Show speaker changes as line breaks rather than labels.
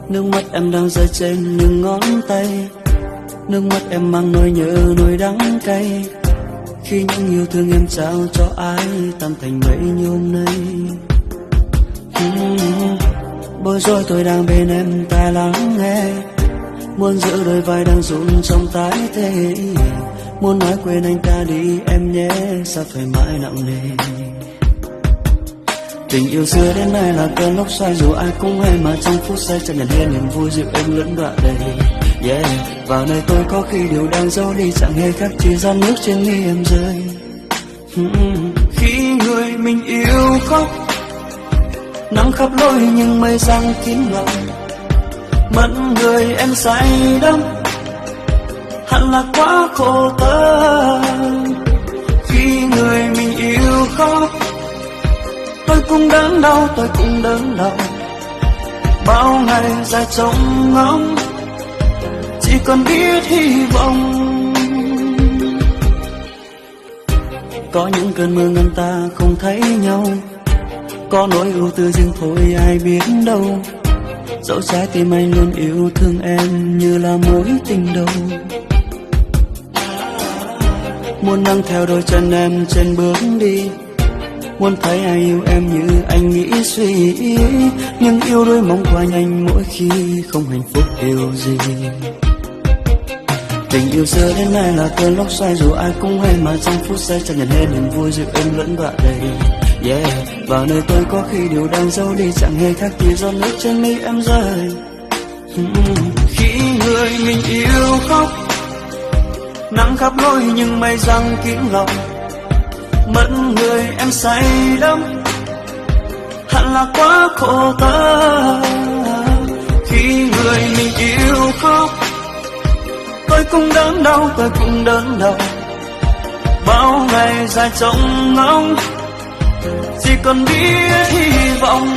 Nước mắt em đang rơi trên những ngón tay, nước mắt em mang nỗi nhớ nỗi đắng cay. Khi những yêu thương em trao cho ai tan thành mây như hôm nay. Bối rối tôi đang bên em tai lắng nghe, muốn giữ đôi vai đang run trong tái thế. Muốn nói quên anh ta đi em nhé, sao phải mãi nặng nề. Tình yêu xưa đến nay là cơn lốc xoáy, dù ai cũng hay mà trong phút giây chẳng nhận hết niềm vui dịu êm lẫn đoạn đầy. Yeah, vào nơi tôi có khi điều đang giấu đi chẳng hề khác, chỉ giọt nước trên mi em rơi. Khi người mình yêu khóc, nắng khắp lối nhưng mây giăng kín lòng. Mất người em say đắm, hẳn là quá khổ tâm. Khi người mình yêu khóc, tôi cũng đớn đau, tôi cũng đớn đau. Bao ngày dài trông ngóng, chỉ còn biết hy vọng. Có những cơn mưa ngăn ta không thấy nhau, có nỗi ưu tư riêng thôi ai biết đâu. Dẫu trái tim anh luôn yêu thương em như là mối tình đầu. Muốn nâng theo đôi chân em trên bước đi, muốn thấy ai yêu em như anh nghĩ suy. Nhưng yêu đôi mong qua nhanh mỗi khi không hạnh phúc điều gì. Tình yêu xưa đến nay là cơn lốc xoáy, dù ai cũng hay mà trong phút giây chẳng nhận hết niềm vui dịu êm lẫn đoạn đầy. Yeah, vào nơi tôi có khi điều đang giấu đi chẳng hề khác, chỉ giọt nước trên mi em rơi. Khi người mình yêu khóc, nắng khắp lối nhưng mây giăng kín lòng. Mất người em say đắm, hẳn là quá khổ tâm. Khi người mình yêu khóc, tôi cũng đớn đau, tôi cũng đớn đau. Bao ngày dài trông ngóng, chỉ còn biết hy vọng.